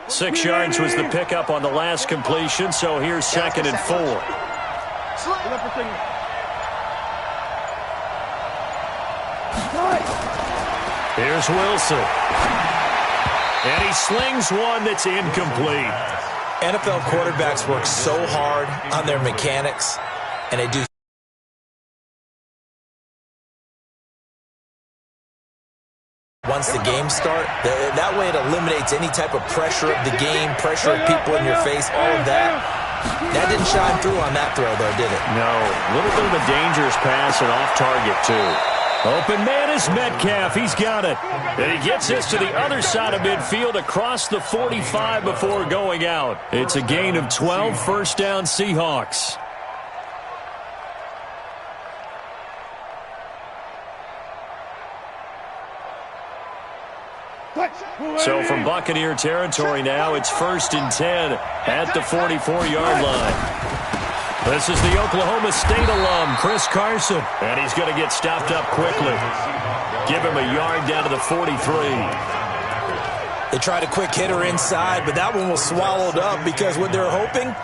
6 yards was the pickup on the last completion, so here's 2nd and 4. Here's Wilson. And he slings one that's incomplete. NFL quarterbacks work so hard on their mechanics, and they do. Once the games start, that way it eliminates any type of pressure of the game, pressure of people in your face, all of that. That didn't shine through on that throw, though, did it? No. A little bit of a dangerous pass and off target, too. Open man is Metcalf. He's got it. And he gets this to the other side of midfield across the 45 before going out. It's a gain of 12, first down Seahawks. So from Buccaneer territory now, it's 1st and 10 at the 44-yard line. This is the Oklahoma State alum, Chris Carson. And he's going to get stopped up quickly. Give him a yard down to the 43. They tried a quick hitter inside, but that one was swallowed up because what they're hoping,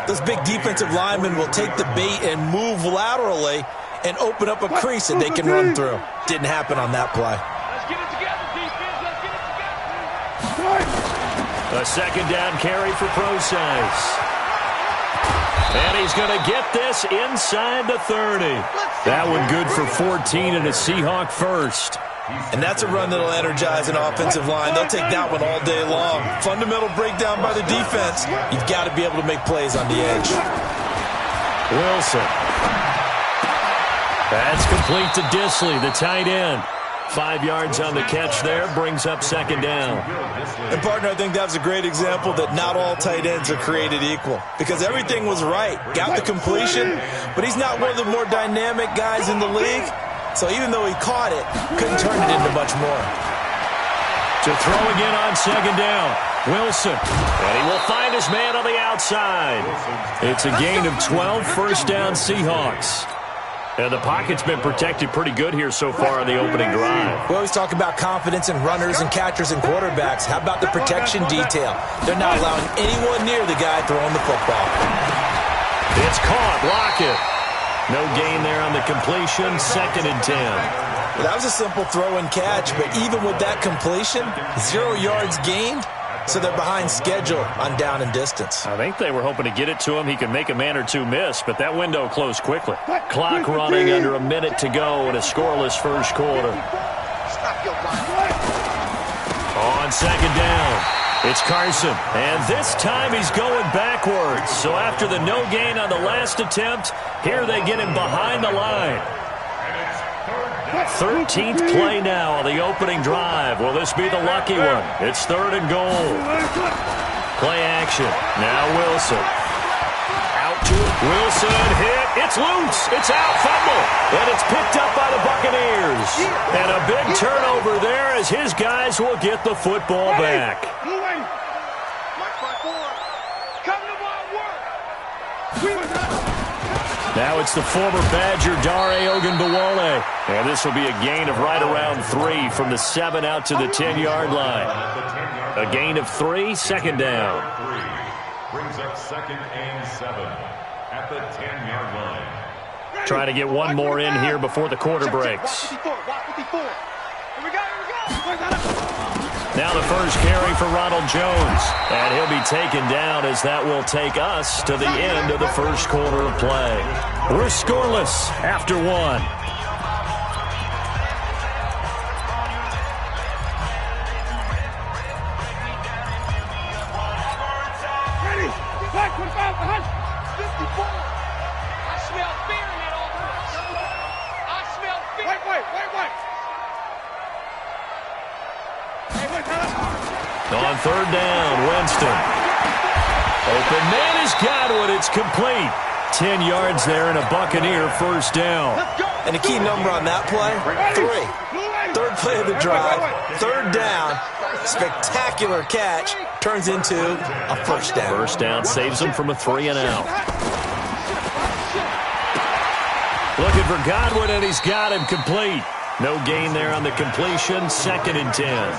those big defensive linemen will take the bait and move laterally and open up a crease that they can run through. Didn't happen on that play. A 2nd down carry for Procise. And he's going to get this inside the 30. That one good for 14 and a Seahawk first. And that's a run that'll energize an offensive line. They'll take that one all day long. Fundamental breakdown by the defense. You've got to be able to make plays on the edge. Wilson. That's complete to Disley, the tight end. 5 yards on the catch there, brings up 2nd down. And, partner, I think that was a great example that not all tight ends are created equal. Because everything was right. Got the completion, but he's not one of the more dynamic guys in the league. So even though he caught it, couldn't turn it into much more. To throw again on 2nd down, Wilson. And he will find his man on the outside. It's a gain of 12, first down Seahawks. And the pocket's been protected pretty good here so far on the opening drive. We always talk about confidence in runners and catchers and quarterbacks. How about the protection detail? They're not allowing anyone near the guy throwing the football. It's caught. Lockett. No gain there on the completion. 2nd and 10. Well, that was a simple throw and catch, but even with that completion, 0 yards gained. So they're behind schedule on down and distance. I think they were hoping to get it to him. He could make a man or two miss, but that window closed quickly. Clock running under a minute to go in a scoreless first quarter. On 2nd down, it's Carson. And this time he's going backwards. So after the no gain on the last attempt, here they get him behind the line. 13th play now on the opening drive. Will this be the lucky one? It's 3rd and goal. Play action. Now Wilson. Out to it. Wilson hit. It's loose. It's out. Fumble. And it's picked up by the Buccaneers. And a big turnover there as his guys will get the football back. Now it's the former Badger, Dare Ogunbowale. And this will be a gain of right around 3 from the 7 out to the 10-yard line. A gain of 3, 2nd down. Brings up 2nd and 7 at the 10-yard line. Trying to get one more in here before the quarter breaks. Now the first carry for Ronald Jones. And he'll be taken down as that will take us to the end of the first quarter of play. We're scoreless after 1. Ready? Back, 25, 54. I smell fear in that offense. I smell fear. Wait. On 3rd down, Winston. Open man has got it. It's complete. 10 yards there and a Buccaneer first down. And a key number on that play, 3. 3rd play of the drive, 3rd down. Spectacular catch turns into a first down. First down saves him from a 3 and out. Looking for Godwin, and he's got him complete. No gain there on the completion. 2nd and 10.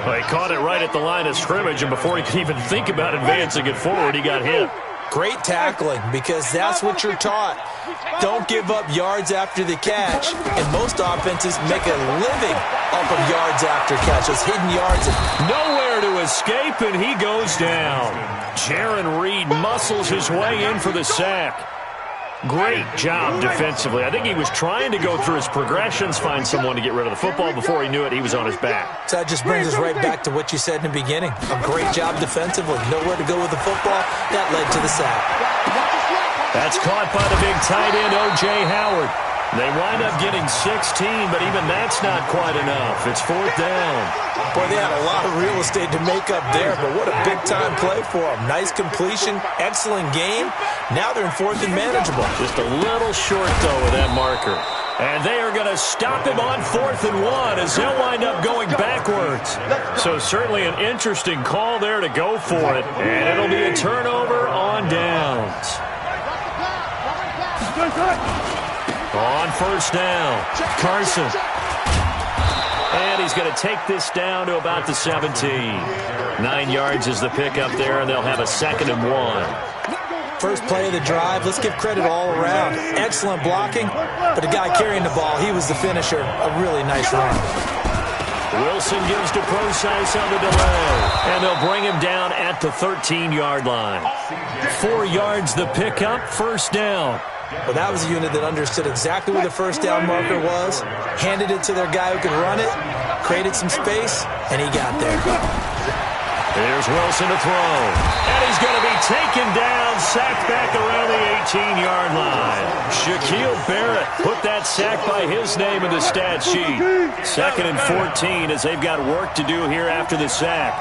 Well, he caught it right at the line of scrimmage, and before he could even think about advancing it forward, he got hit. Great tackling, because that's what you're taught. Don't give up yards after the catch. And most offenses make a living off of yards after catch. Those hidden yards. Nowhere to escape, and he goes down. Jaron Reed muscles his way in for the sack. Great job defensively. I think he was trying to go through his progressions, find someone to get rid of the football. Before he knew it, he was on his back. So that just brings us right back to what you said in the beginning. A great job defensively. Nowhere to go with the football. That led to the sack. That's caught by the big tight end, O.J. Howard. They wind up getting 16, but even that's not quite enough. It's 4th down. Boy, they had a lot of real estate to make up there, but what a big-time play for them. Nice completion, excellent game. Now they're in 4th and manageable. Just a little short, though, with that marker. And they are going to stop him on 4th and 1 as they'll wind up going backwards. So certainly an interesting call there to go for it. And it'll be a turnover on downs. On 1st down, Carson. And he's going to take this down to about the 17. 9 yards is the pickup there, and they'll have a 2nd and 1. First play of the drive, let's give credit all around. Excellent blocking, but the guy carrying the ball, he was the finisher. A really nice run. Wilson gives to Procise on the delay, and they'll bring him down at the 13-yard line. 4 yards the pickup, 1st down. Well, that was a unit that understood exactly where the 1st down marker was, handed it to their guy who could run it, created some space, and he got there. Here's Wilson to throw, and he's going to be taken down, sacked back around the 18-yard line. Shaquille Barrett put that sack by his name in the stat sheet. 2nd and 14 as they've got work to do here after the sack.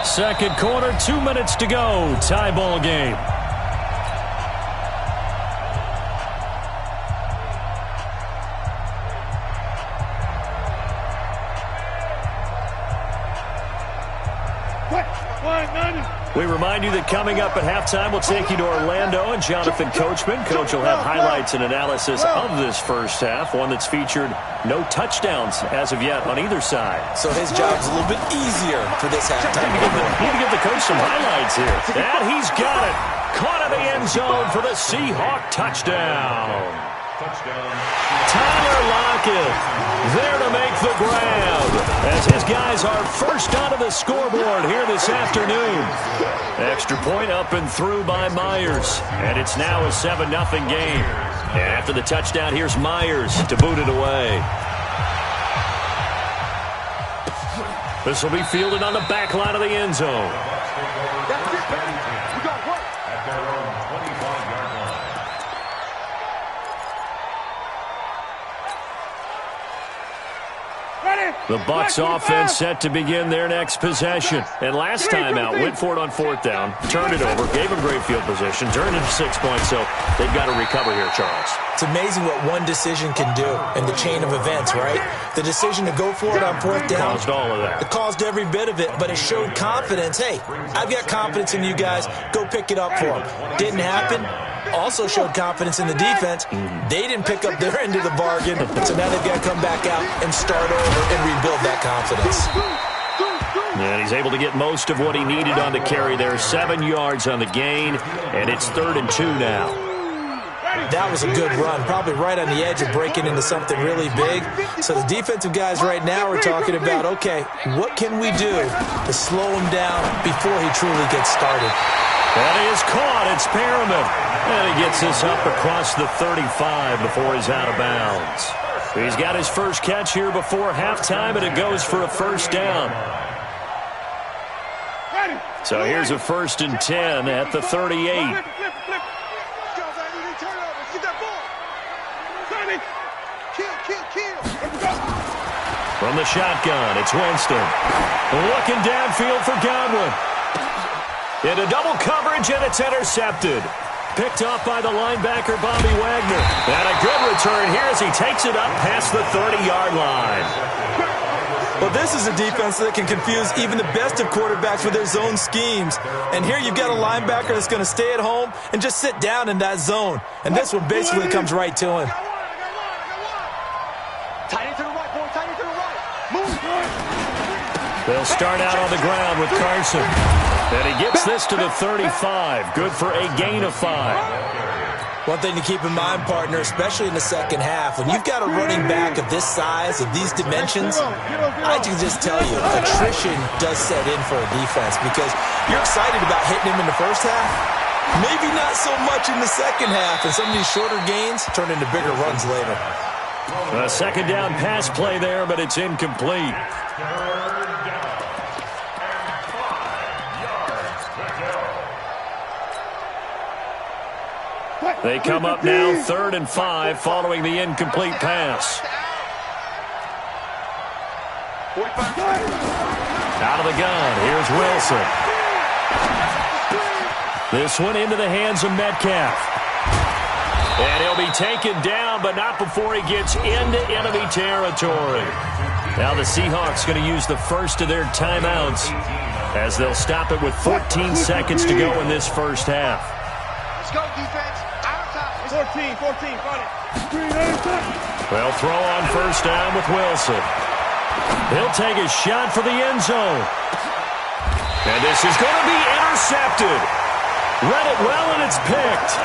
Second quarter, 2 minutes to go. Tie ball game. We remind you that coming up at halftime, we'll take you to Orlando and Jonathan Coachman. Coach will have highlights and analysis of this first half, one that's featured no touchdowns as of yet on either side. So his job's a little bit easier for this halftime. Need to give the coach some highlights here. And he's got it. Caught in the end zone for the Seahawk touchdown. Tyler Lockett there to make the grab as his guys are first onto the scoreboard here this afternoon. Extra point up and through by Myers, and it's now a 7-0 game. And after the touchdown, here's Myers to boot it away. This will be fielded on the back line of the end zone. The Bucs offense set to begin their next possession. And last time out, went for it on 4th down, turned it over, gave them great field position, turned it to 6 points, so they've got to recover here, Charles. It's amazing what one decision can do in the chain of events, right? The decision to go for it on 4th down. Caused all of that. It caused every bit of it, but it showed confidence. Hey, I've got confidence in you guys. Go pick it up for them. Didn't happen. Also showed confidence in the defense. They didn't pick up their end of the bargain, so now they've got to come back out and start over and rebuild that confidence. And he's able to get most of what he needed on the carry there. 7 yards on the gain, and it's 3rd and 2 now. That was a good run, probably right on the edge of breaking into something really big. So the defensive guys right now are talking about, okay, what can we do to slow him down before he truly gets started? That is caught. It's Perriman. And he gets this up across the 35 before he's out of bounds. He's got his first catch here before halftime, and it goes for a 1st down. So here's a 1st and 10 at the 38. From the shotgun, it's Winston. Looking downfield for Godwin. Into double coverage, and it's intercepted. Picked off by the linebacker, Bobby Wagner. And a good return here as he takes it up past the 30-yard line. Well, this is a defense that can confuse even the best of quarterbacks with their zone schemes. And here you've got a linebacker that's going to stay at home and just sit down in that zone. And this one basically comes right to him. Tight end to the right, boy. Tight end to the right. Move. They'll start out on the ground with Carson. And he gets this to the 35. Good for a gain of 5. One thing to keep in mind, partner, especially in the second half, when you've got a running back of this size, of these dimensions, I can just tell you, attrition does set in for a defense because you're excited about hitting him in the first half. Maybe not so much in the second half, and some of these shorter gains turn into bigger runs later. A second down pass play there, but it's incomplete. They come up now 3rd and 5 following the incomplete pass. Out of the gun, here's Wilson. This one into the hands of Metcalf. And he'll be taken down, but not before he gets into enemy territory. Now the Seahawks going to use the first of their timeouts as they'll stop it with 14 seconds to go in this first half. Let's go, defense. 14, run it. They'll throw on first down with Wilson. He'll take a shot for the end zone. And this is going to be intercepted. Read it well, and it's picked.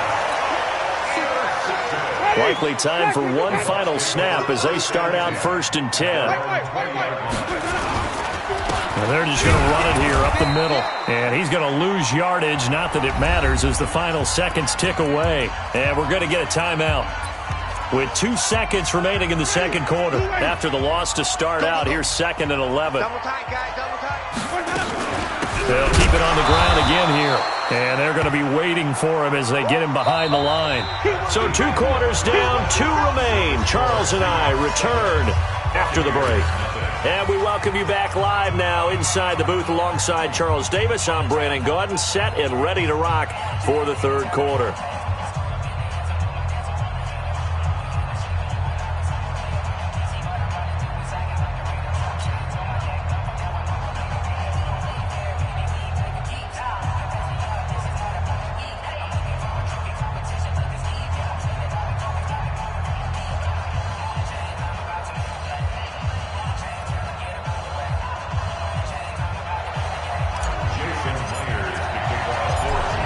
Likely time for one final snap as they start out 1st and 10. And they're just going to run it here up the middle. And he's going to lose yardage. Not that it matters as the final seconds tick away. And we're going to get a timeout. With 2 seconds remaining in the second quarter. After the loss to start out, here's 2nd and 11. Double tight, guys, double tight. They'll keep it on the ground again here. And they're going to be waiting for him as they get him behind the line. So 2 quarters down, 2 remain. Charles and I return after the break. And we welcome you back live now inside the booth alongside Charles Davis. I'm Brandon Gaudin, set and ready to rock for the 3rd quarter.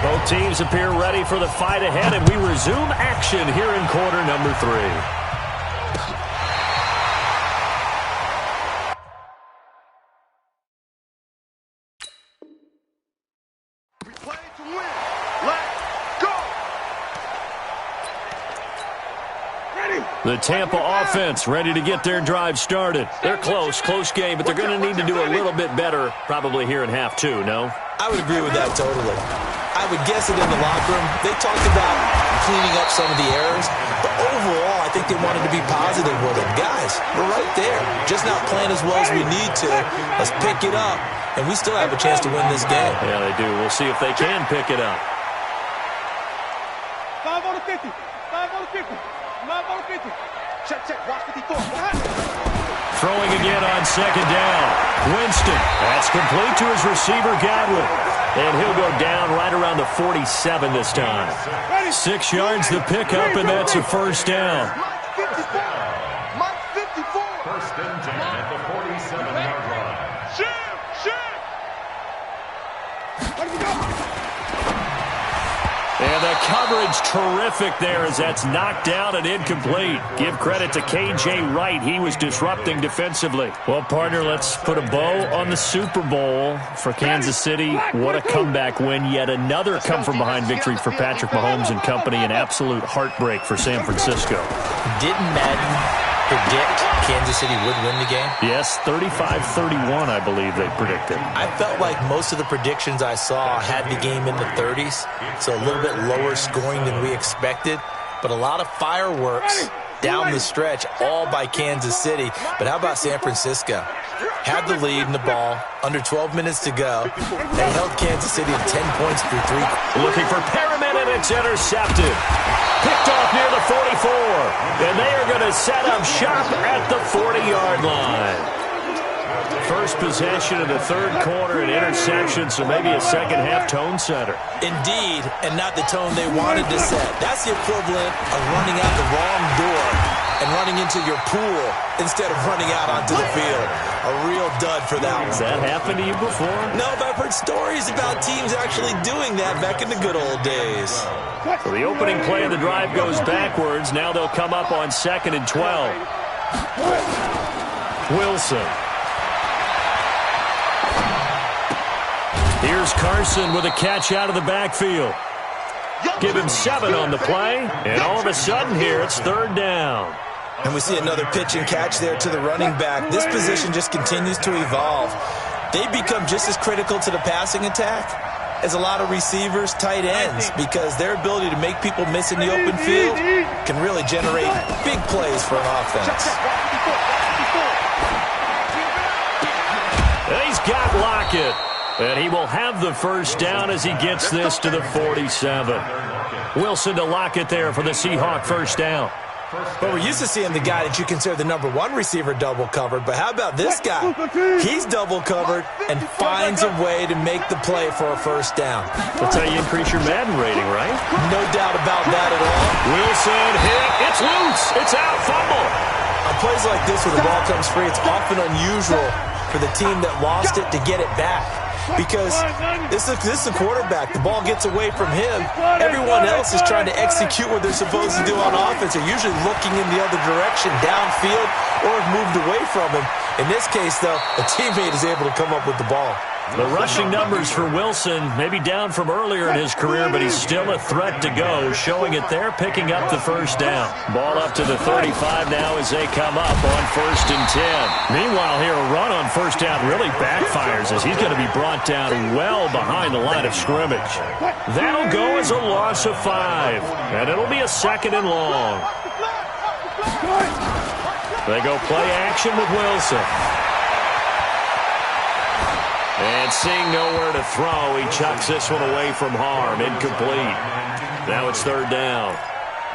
Both teams appear ready for the fight ahead, and we resume action here in quarter number 3. We play to win. Let's go. Ready. The Tampa offense ready to get their drive started. They're close game, but they're going to need to do a little bit better probably here in half 2, no? I would agree with that totally. I would guess it in the locker room. They talked about cleaning up some of the errors, but overall, I think they wanted to be positive with it. Guys, we're right there. Just not playing as well as we need to. Let's pick it up, and we still have a chance to win this game. Yeah, they do. We'll see if they can pick it up. 5 on the 50. 5 on the 50. 5 on the 50. Check. Watch 54. Throwing again on second down. Winston. That's complete to his receiver, Godwin. And he'll go down right around the 47 this time. 6 yards the pickup, and that's a first down. Mike 54. 1st and 10 at the 47-yard line. Shit. And the coverage terrific there as that's knocked down and incomplete. Give credit to K.J. Wright. He was disrupting defensively. Well, partner, let's put a bow on the Super Bowl for Kansas City. What a comeback win. Yet another come-from-behind victory for Patrick Mahomes and company. An absolute heartbreak for San Francisco. Didn't Madden predict Kansas City would win the game? Yes, 35-31, I believe they predicted. I felt like most of the predictions I saw had the game in the 30s, so a little bit lower scoring than we expected, but a lot of fireworks down the stretch, all by Kansas City. But how about San Francisco? Had the lead in the ball, under 12 minutes to go. They held Kansas City to 10 points through 3. Looking for Perriman, and it's intercepted. Picked off near the 44. And they are going to set up shop at the 40-yard line. First possession of the 3rd quarter, an interception, so maybe a second-half tone setter. Indeed, and not the tone they wanted to set. That's the equivalent of running out the wrong door and running into your pool instead of running out onto the field. A real dud for that one. Has that happened to you before? No, but I've heard stories about teams actually doing that back in the good old days. So the opening play of the drive goes backwards. Now they'll come up on 2nd and 12. Wilson. Here's Carson with a catch out of the backfield. Give him 7 on the play, and all of a sudden here it's 3rd down. And we see another pitch and catch there to the running back. This position just continues to evolve. They become just as critical to the passing attack as a lot of receivers, tight ends, because their ability to make people miss in the open field can really generate big plays for an offense. He's got Lockett, and he will have the first down as he gets this to the 47. Wilson to Lockett there for the Seahawk first down. But we're used to seeing the guy that you consider the number 1 receiver double covered. But how about this guy? He's double covered and finds a way to make the play for a first down. That's how you increase your Madden rating, right? No doubt about that at all. Wilson hit. It's loose. It's out. Fumble. On plays like this where the ball comes free, it's often unusual for the team that lost it to get it back. Because this is the quarterback. The ball gets away from him. Everyone else is trying to execute what they're supposed to do on offense. They're usually looking in the other direction, downfield, or have moved away from him. In this case, though, a teammate is able to come up with the ball. The rushing numbers for Wilson may be down from earlier in his career, but he's still a threat to go, showing it there, picking up the first down. Ball up to the 35 now as they come up on 1st and 10. Meanwhile, here a run on first down really backfires as he's going to be brought down well behind the line of scrimmage. That'll go as a loss of 5, and it'll be a 2nd and long. They go play action with Wilson. And seeing nowhere to throw, he chucks this one away from harm. Incomplete. Now it's 3rd down.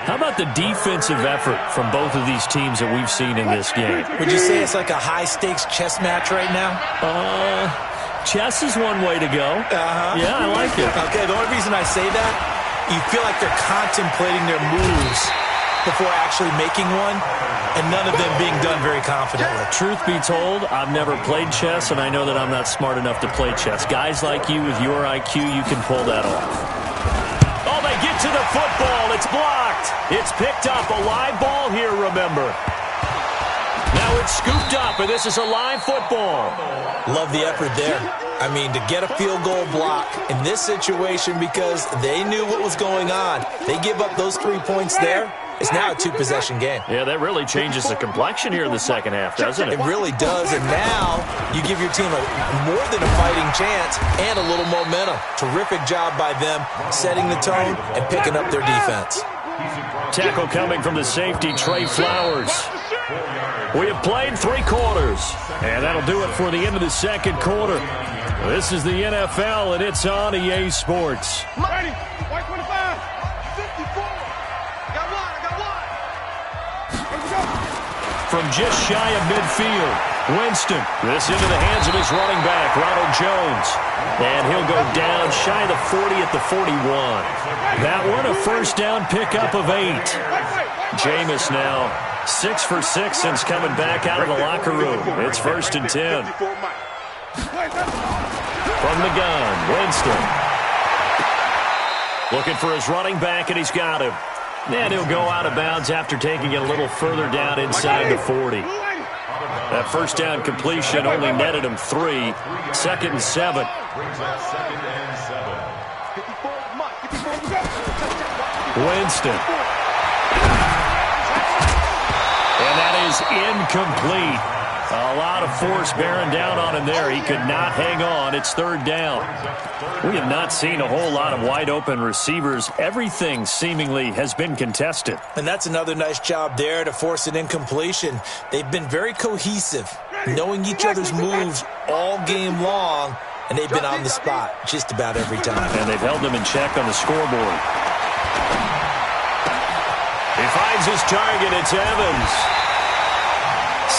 How about the defensive effort from both of these teams that we've seen in this game? Would you say it's like a high-stakes chess match right now? Chess is one way to go. Yeah, I like it. Okay, the only reason I say that, you feel like they're contemplating their moves before actually making one, and none of them being done very confidently. Truth be told, I've never played chess, and I know that I'm not smart enough to play chess. Guys like you with your IQ, you can pull that off. Oh, they get to the football. It's blocked. It's picked up. A live ball here, remember. Now it's scooped up, and this is a live football. Love the effort there. I mean, to get a field goal block in this situation because they knew what was going on. They give up those 3 points there. It's now a 2-possession game. Yeah, that really changes the complexion here in the second half, doesn't it? It really does, and now you give your team more than a fighting chance and a little momentum. Terrific job by them setting the tone and picking up their defense. Tackle coming from the safety, Trey Flowers. We have played 3 quarters, and that'll do it for the end of the second quarter. This is the NFL, and it's on EA Sports. Ready. White 25. 54. From just shy of midfield, Winston. This into the hands of his running back, Ronald Jones. And he'll go down shy of the 40 at the 41. That one a first down pickup of 8. Jameis now 6 for 6 since coming back out of the locker room. It's 1st and 10. From the gun, Winston. Looking for his running back, and he's got him. And he'll go out of bounds after taking it a little further down inside the 40. That first down completion only netted him 3. 2nd and 7. Winston. And that is incomplete. A lot of force bearing down on him there. He could not hang on. It's 3rd down. We have not seen a whole lot of wide-open receivers. Everything seemingly has been contested. And that's another nice job there to force an incompletion. They've been very cohesive, knowing each other's moves all game long, and they've been on the spot just about every time. And they've held them in check on the scoreboard. He finds his target. It's Evans.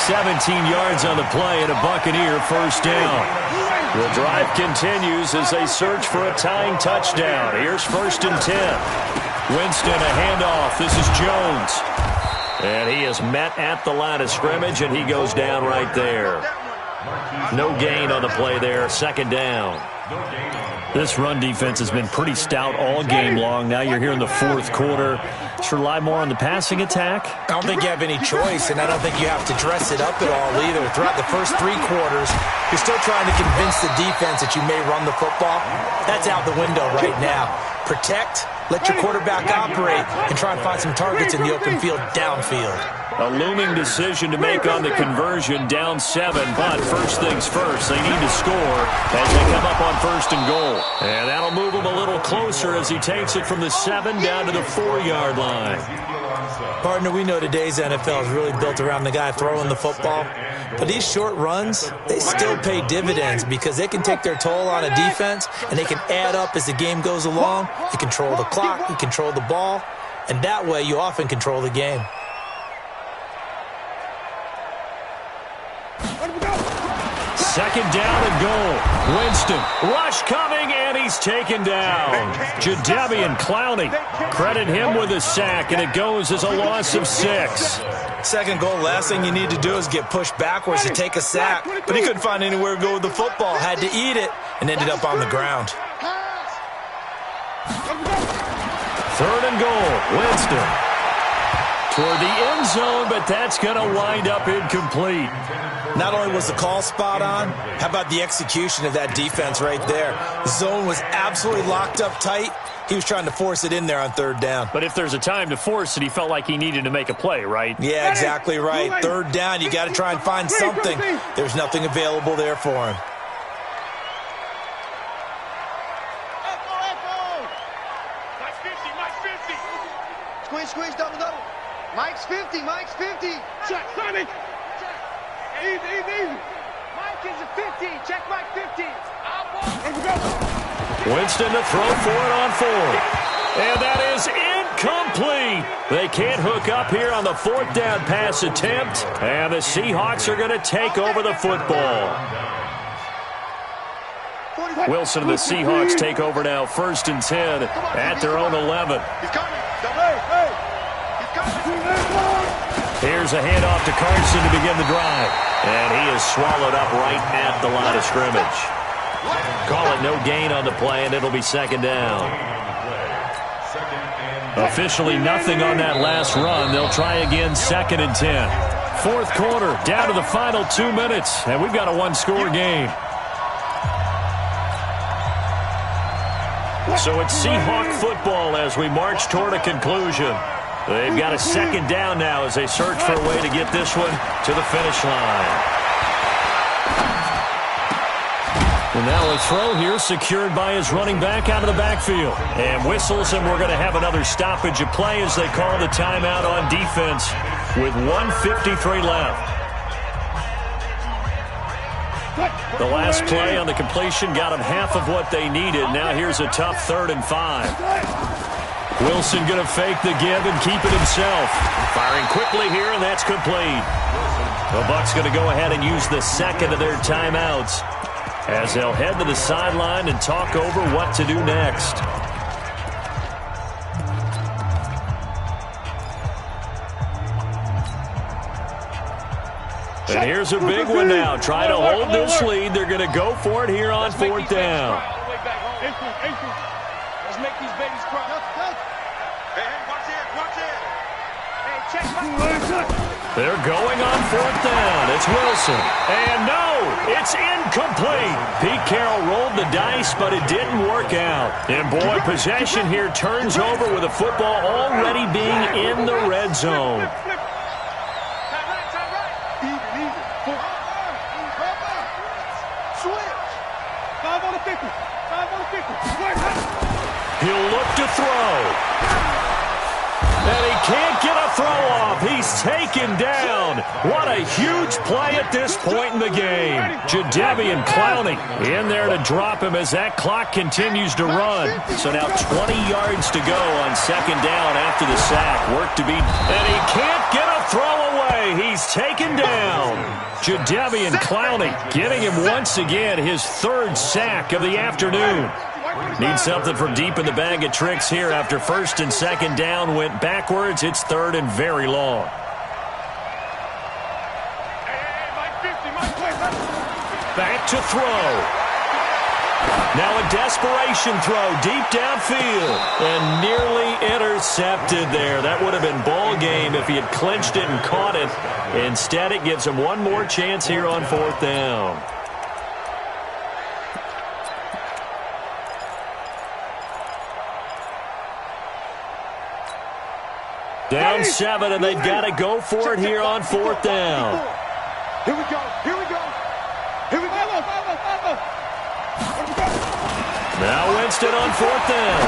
17 yards on the play and a Buccaneer first down. The drive continues as they search for a tying touchdown. Here's 1st and 10. Winston, a handoff. This is Jones. And he is met at the line of scrimmage, and he goes down right there. No gain on the play there, second down. This run defense has been pretty stout all game long. Now you're here in the fourth quarter. Should rely more on the passing attack? I don't think you have any choice, and I don't think you have to dress it up at all either. Throughout the first 3 quarters, you're still trying to convince the defense that you may run the football. That's out the window right now. Protect, let your quarterback operate, and try and find some targets in the open field downfield. A looming decision to make on the conversion, down 7, but first things first, they need to score as they come up on first and goal. And that'll move him a little closer as he takes it from the 7 down to the 4-yard line. Partner, we know today's NFL is really built around the guy throwing the football, but these short runs, they still pay dividends because they can take their toll on a defense, and they can add up as the game goes along. You control the clock, you control the ball, and that way you often control the game. Second down and goal. Winston, rush coming, and he's taken down. Jadeveon Clowney, credit him with a sack, and it goes as a loss of 6. Second goal, last thing you need to do is get pushed backwards to take a sack, but he couldn't find anywhere to go with the football, had to eat it, and ended up on the ground. Third and goal, Winston. Toward the end zone, but that's going to wind up incomplete. Not only was the call spot on, how about the execution of that defense right there? The zone was absolutely locked up tight. He was trying to force it in there on third down. But if there's a time to force it, he felt like he needed to make a play, right? Yeah, exactly right. Third down, you got to try and find something. There's nothing available there for him. Squeeze, double. Mike's 50, Mike's 50. Check, Sonny. Easy. Mike is a 50. Check Mike 50. Winston to throw for it on 4th. And that is incomplete. They can't hook up here on the 4th down pass attempt. And the Seahawks are going to take over the football. Wilson and the Seahawks take over now, 1st and 10 at their own 11. He's coming. Here's a handoff to Carson to begin the drive. And he is swallowed up right at the line of scrimmage. Call it no gain on the play, and it'll be second down. Officially nothing on that last run. They'll try again, 2nd and 10. 4th quarter, down to the final 2 minutes, and we've got a 1-score game. So it's Seahawk football as we march toward a conclusion. They've got a 2nd down now as they search for a way to get this one to the finish line. And now a throw here secured by his running back out of the backfield. And whistles, and we're going to have another stoppage of play as they call the timeout on defense with 1:53 left. The last play on the completion got them half of what they needed. Now here's a tough 3rd and 5. Wilson going to fake the give and keep it himself. Firing quickly here, and that's complete. The Bucs going to go ahead and use the 2nd of their timeouts as they'll head to the sideline and talk over what to do next. And here's a big one now. Try to hold this lead. They're going to go for it here on 4th down. Let's make these babies cry. Hey, watch it. Hey, check They're going on 4th down. It's Wilson. And no, it's incomplete. Pete Carroll rolled the dice, but it didn't work out. And boy, possession here turns over with the football already being in the red zone. He'll look to throw. And he can't get a throw off. He's taken down. What a huge play at this point in the game. Jadeveon Clowney in there to drop him as that clock continues to run. So now 20 yards to go on 2nd down after the sack. Work to be. And he can't get a throw away. He's taken down. Jadeveon Clowney getting him once again his 3rd sack of the afternoon. Need something from deep in the bag of tricks here after 1st and 2nd down went backwards. It's 3rd and very long. Back to throw. Now a desperation throw deep downfield and nearly intercepted there. That would have been ball game if he had clinched it and caught it. Instead, it gives him one more chance here on 4th down. Down 7, and they've got to go for it here on 4th down. Here we go. Here we go. Here we go. Now Winston on 4th down.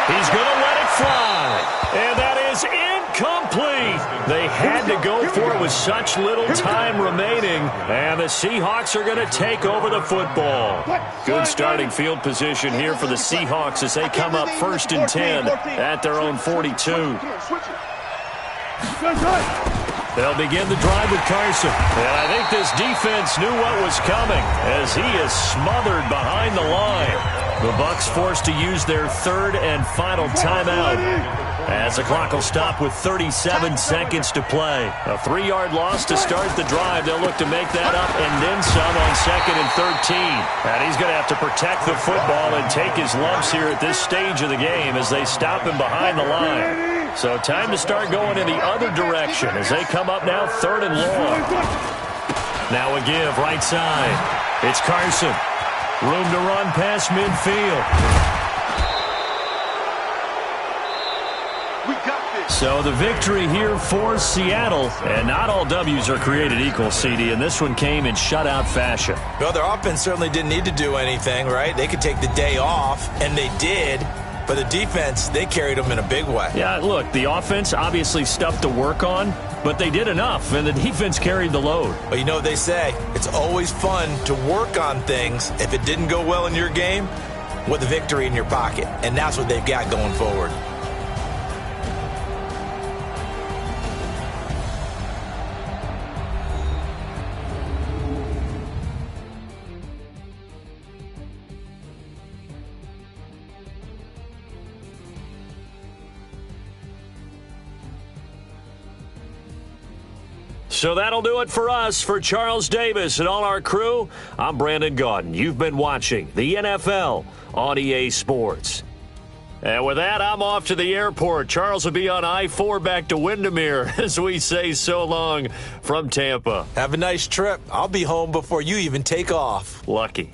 He's going to let it fly. And that is incomplete. They had to go for it with such little time remaining. And the Seahawks are going to take over the football. Good starting field position here for the Seahawks as they come up 1st and 10 at their own 42. They'll begin the drive with Carson. And I think this defense knew what was coming as he is smothered behind the line. The Bucs forced to use their 3rd and final timeout as the clock will stop with 37 seconds to play. A 3-yard loss to start the drive. They'll look to make that up and then some on 2nd and 13. And he's going to have to protect the football and take his lumps here at this stage of the game as they stop him behind the line. So time to start going in the other direction as they come up now 3rd and long. Now a give right side. It's Carson. Room to run past midfield. We got this. So the victory here for Seattle. And not all W's are created equal, CD, and this one came in shutout fashion. Well, their offense certainly didn't need to do anything, right? They could take the day off, and they did. But the defense, they carried them in a big way. Yeah, look, the offense, obviously stuff to work on, but they did enough, and the defense carried the load. But you know what they say, it's always fun to work on things. If it didn't go well in your game, with a victory in your pocket. And that's what they've got going forward. So that'll do it for us. For Charles Davis and all our crew, I'm Brandon Gaudin. You've been watching the NFL on EA Sports. And with that, I'm off to the airport. Charles will be on I-4 back to Windermere as we say so long from Tampa. Have a nice trip. I'll be home before you even take off. Lucky.